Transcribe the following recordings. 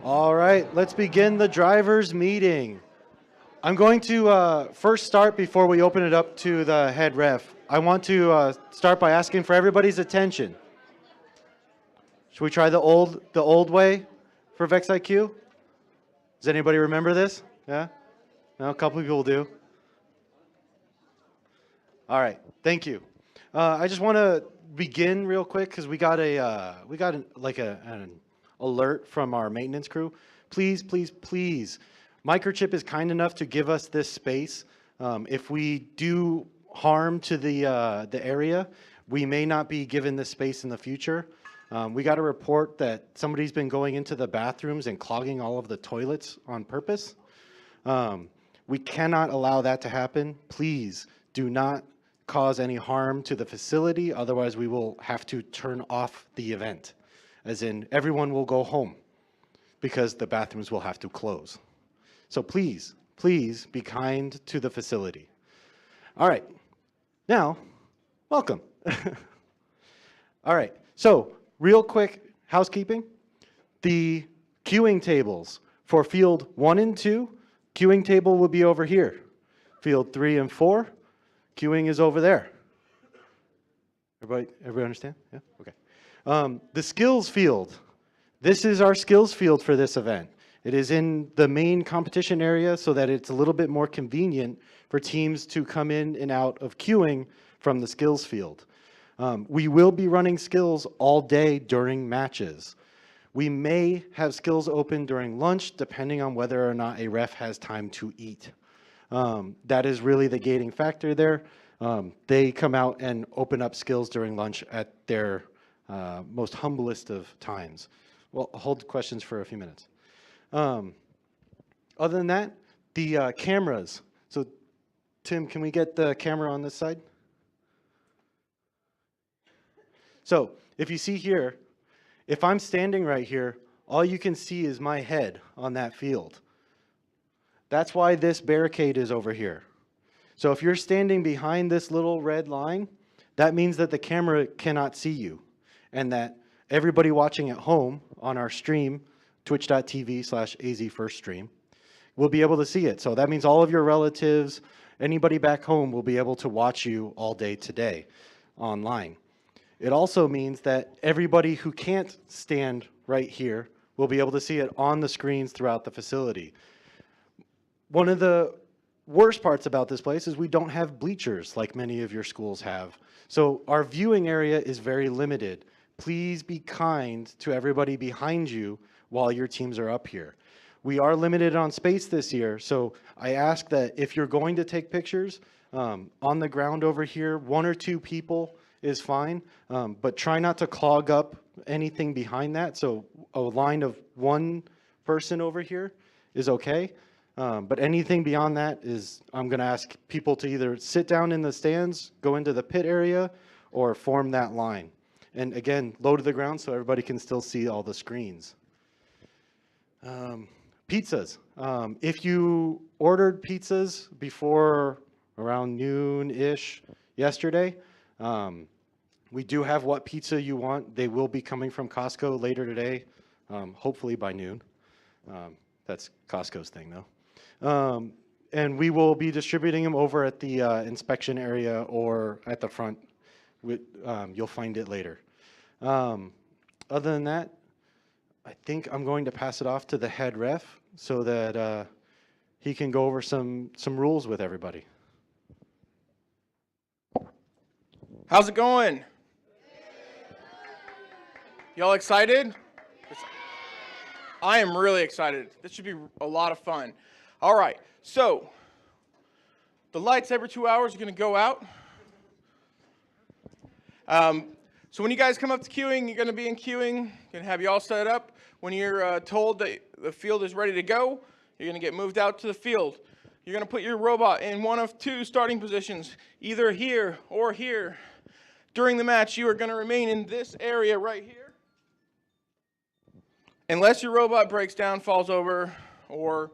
All right, let's begin the drivers' meeting. I'm going to first start before we open it up to the head ref. I want to start by asking for everybody's attention. Should we try the old way for Vex IQ? Does anybody remember this? Yeah? No, a couple people do. All right, thank you. I just want to begin real quick because we got an alert from our maintenance crew. Please, please, please. Microchip is kind enough to give us this space. If we do harm to the area, we may not be given this space in the future. We got a report that somebody's been going into the bathrooms and clogging all of the toilets on purpose. We cannot allow that to happen. Please do not cause any harm to the facility, otherwise we will have to turn off the event, as in everyone will go home because the bathrooms will have to close. So please, please be kind to the facility. All right, now, welcome. All right, so real quick housekeeping. The queuing tables for field 1 and 2, queuing table will be over here. Field 3 and 4, queuing is over there. Everybody understand? Yeah? Okay. The skills field. This is our skills field for this event. It is in the main competition area so that it's a little bit more convenient for teams to come in and out of queuing from the skills field. We will be running skills all day during matches. We may have skills open during lunch depending on whether or not a ref has time to eat. That is really the gating factor there. They come out and open up skills during lunch at their most humblest of times. Well, hold questions for a few minutes. Other than that, the cameras. So, Tim, can we get the camera on this side? So, if you see here, if I'm standing right here, all you can see is my head on that field. That's why this barricade is over here. So if you're standing behind this little red line, that means that the camera cannot see you, and that everybody watching at home on our stream, twitch.tv/azfirststream, will be able to see it. So that means all of your relatives, anybody back home will be able to watch you all day today online. It also means that everybody who can't stand right here will be able to see it on the screens throughout the facility. One of the worst parts about this place is we don't have bleachers like many of your schools have. So our viewing area is very limited. Please be kind to everybody behind you while your teams are up here. We are limited on space this year, so I ask that if you're going to take pictures, on the ground over here, 1 or 2 people is fine, but try not to clog up anything behind that. So a line of 1 person over here is okay. But anything beyond that is, I'm going to ask people to either sit down in the stands, go into the pit area, or form that line. And again, low to the ground so everybody can still see all the screens. Pizzas. If you ordered pizzas before around noon-ish yesterday, we do have what pizza you want. They will be coming from Costco later today, hopefully by noon. That's Costco's thing, though. And we will be distributing them over at the inspection area or at the front. You'll find it later. Other than that, I think I'm going to pass it off to the head ref so that he can go over some rules with everybody. How's it going? Y'all excited? I am really excited. This should be a lot of fun. All right, so the lights every 2 hours are going to go out. So when you guys come up to queuing, you're going to be in queuing. Going to have you all set up. When you're told that the field is ready to go, you're going to get moved out to the field. You're going to put your robot in one of 2 starting positions, either here or here. During the match, you are going to remain in this area right here, unless your robot breaks down, falls over, or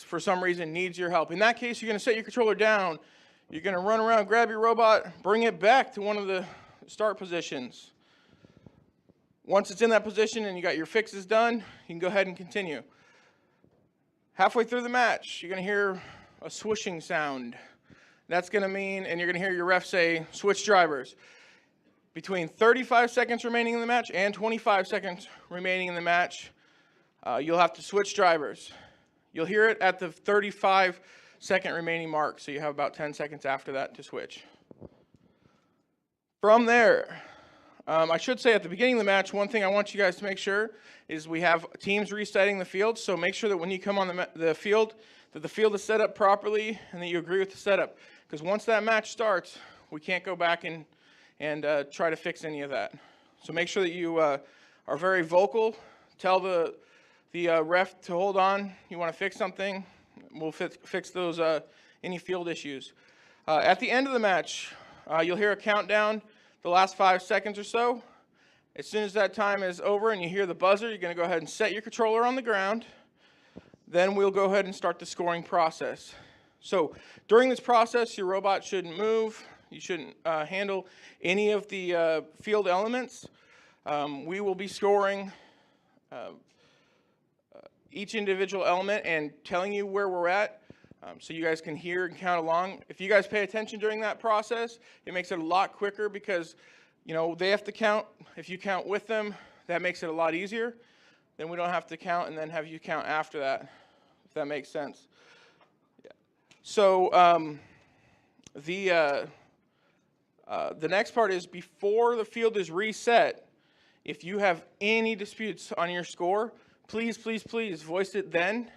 for some reason needs your help. In that case, you're going to set your controller down. You're going to run around, grab your robot, bring it back to one of the start positions. Once it's in that position and you got your fixes done, you can go ahead and continue. Halfway through the match, you're going to hear a swooshing sound. That's going to mean, and you're going to hear your ref say, switch drivers. Between 35 seconds remaining in the match and 25 seconds remaining in the match, you'll have to switch drivers. You'll hear it at the 35-second remaining mark, so you have about 10 seconds after that to switch. From there, I should say at the beginning of the match, one thing I want you guys to make sure is we have teams resetting the field, so make sure that when you come on the field, that the field is set up properly and that you agree with the setup. Because once that match starts, we can't go back and try to fix any of that. So make sure that you are very vocal. Tell the ref to hold on. You want to fix something, we'll fix those any field issues. At the end of the match, you'll hear a countdown, the last 5 seconds or so. As soon as that time is over and you hear the buzzer, you're going to go ahead and set your controller on the ground. Then we'll go ahead and start the scoring process. So during this process, your robot shouldn't move. You shouldn't handle any of the field elements. We will be scoring each individual element and telling you where we're at, so you guys can hear and count along. If you guys pay attention during that process, it makes it a lot quicker because, you know, they have to count. If you count with them, that makes it a lot easier. Then we don't have to count and then have you count after that, if that makes sense. Yeah. So the next part is before the field is reset, if you have any disputes on your score, please, please, please voice it then.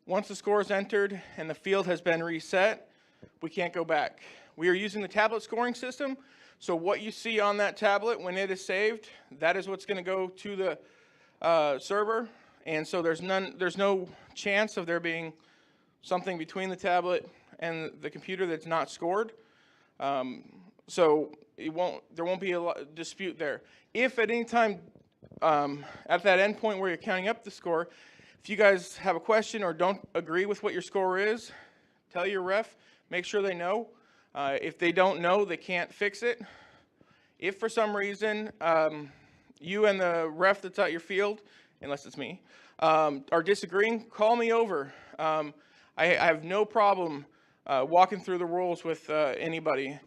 Once the score is entered and the field has been reset, we can't go back. We are using the tablet scoring system, so what you see on that tablet when it is saved, that is what's going to go to the server, and so there's no chance of there being something between the tablet and the computer that's not scored. So there won't be a dispute there. If at any time at that end point where you're counting up the score, if you guys have a question or don't agree with what your score is, tell your ref, make sure they know. If they don't know, they can't fix it. If for some reason you and the ref that's at your field, unless it's me, are disagreeing, call me over. I have no problem walking through the rules with anybody.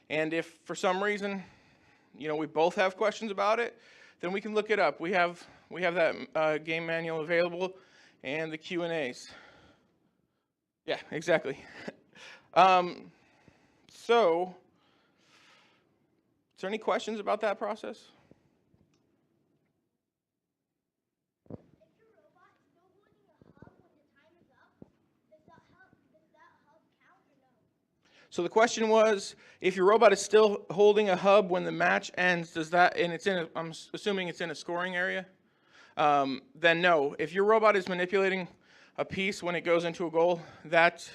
And if for some reason, you know, we both have questions about it, then we can look it up. We have that game manual available and the Q&As. Yeah, exactly. So, is there any questions about that process? If your robot is still holding a hub when the time is up, does that hub count or no? So the question was, if your robot is still holding a hub when the match ends, does that, and it's in a, I'm assuming it's in a scoring area, then no. If your robot is manipulating a piece when it goes into a goal, that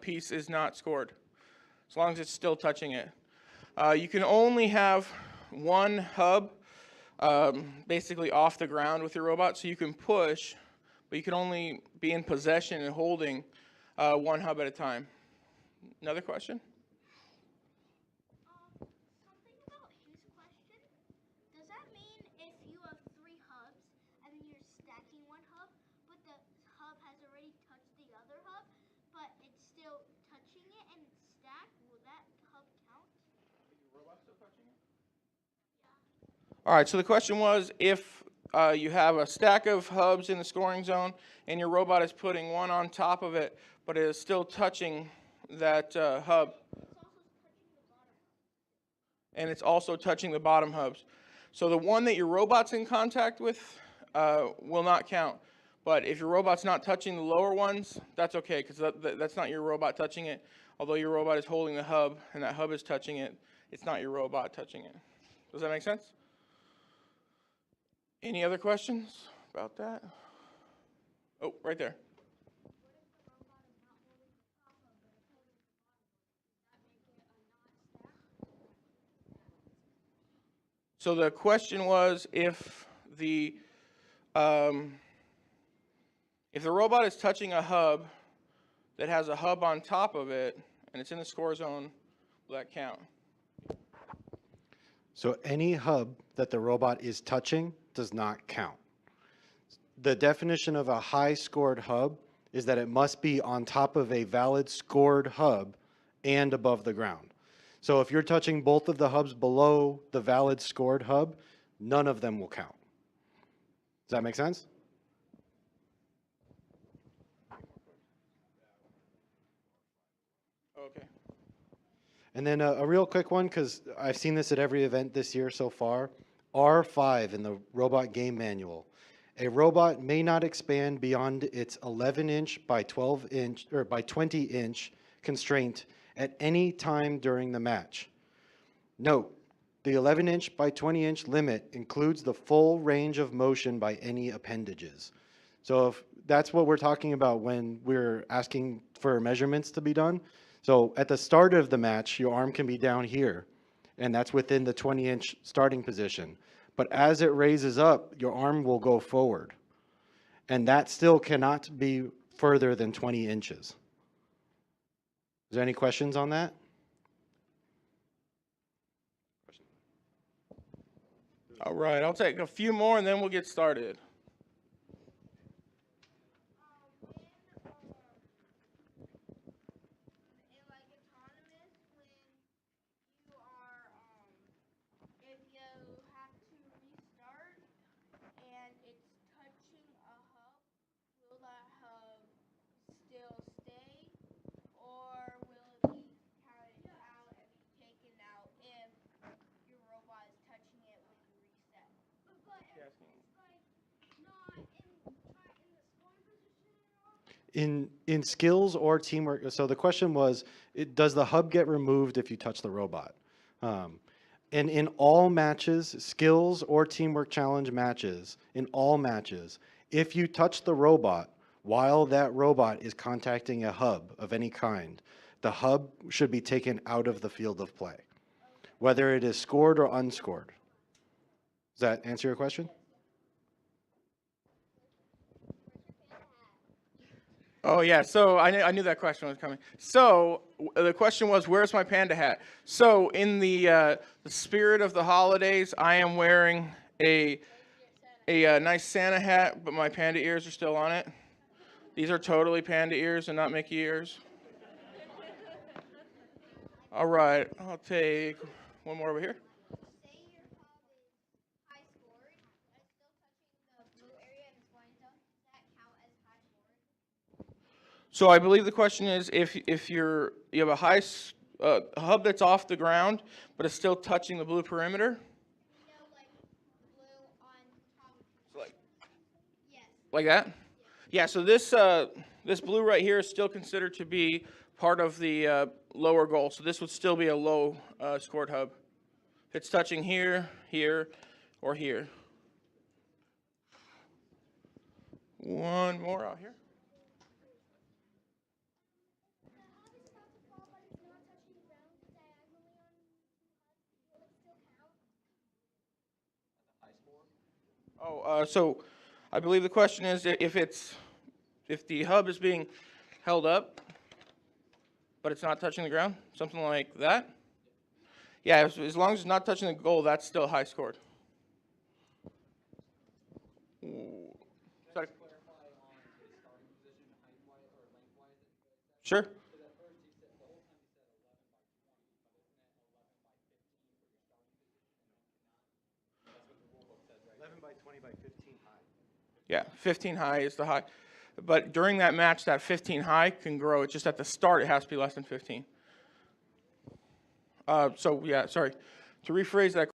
piece is not scored, as long as it's still touching it. You can only have one hub basically off the ground with your robot, so you can push, but you can only be in possession and holding one hub at a time. Another question? Something about his question. Does that mean if you have 3 hubs and then you're stacking one hub, but the hub has already touched the other hub, but it's still touching it and it's stacked, will that hub count? All right, so the question was, if you have a stack of hubs in the scoring zone and your robot is putting one on top of it, but it is still touching that hub, and it's also touching the bottom hubs. So the one that your robot's in contact with will not count. But if your robot's not touching the lower ones, that's okay, because that's not your robot touching it. Although your robot is holding the hub and that hub is touching it, it's not your robot touching it. Does that make sense? Any other questions about that? Oh, right there. So the question was, if the robot is touching a hub that has a hub on top of it and it's in the score zone, will that count? So any hub that the robot is touching does not count. The definition of a high scored hub is that it must be on top of a valid scored hub and above the ground. So if you're touching both of the hubs below the valid scored hub, none of them will count. Does that make sense? Okay. And then a real quick one, because I've seen this at every event this year so far. R5 in the robot game manual. A robot may not expand beyond its 11-inch by 12-inch or by 20-inch constraint at any time during the match. Note, the 11-inch by 20-inch limit includes the full range of motion by any appendages. So if that's what we're talking about when we're asking for measurements to be done. So at the start of the match, your arm can be down here, and that's within the 20-inch starting position. But as it raises up, your arm will go forward. And that still cannot be further than 20 inches. Is there any questions on that? All right, I'll take a few more and then we'll get started. In like autonomous, when you are if you have to restart and it's touching a hub, will that hub still stay, or will it be counted out and be taken out if your robot is touching it when you reset? But if it's like not in the spawn position at all. In skills or teamwork, so the question was, does the hub get removed if you touch the robot? And in all matches, skills or teamwork challenge matches, in all matches, if you touch the robot while that robot is contacting a hub of any kind, the hub should be taken out of the field of play, whether it is scored or unscored. Does that answer your question? Oh yeah, so I knew that question was coming. So the question was, where's my panda hat? So in the spirit of the holidays, I am wearing a nice Santa hat, but my panda ears are still on it. These are totally panda ears and not Mickey ears. All right, I'll take one more over here. Say your hub is high scored, but it's still touching the blue area in the scoring zone. Does that count as high scored? So I believe the question is if you have a a hub that's off the ground, but it's still touching the blue perimeter, You know, like blue on top. like Yes. like that. Yeah. So this blue right here is still considered to be part of the lower goal. So this would still be a low scored hub. If it's touching here, here, or here. One more out here. The hub is about to fall, but it's not touching the ground diagonally on the hub. Will it still count? Oh, so I believe the question is if the hub is being held up, but it's not touching the ground, something like that. Yeah, as long as it's not touching the goal, that's still high scored. Ooh. Sorry. Sure. Yeah, 15 high is the high. But during that match, that 15 high can grow. It's just at the start, it has to be less than 15. So, yeah, sorry. To rephrase that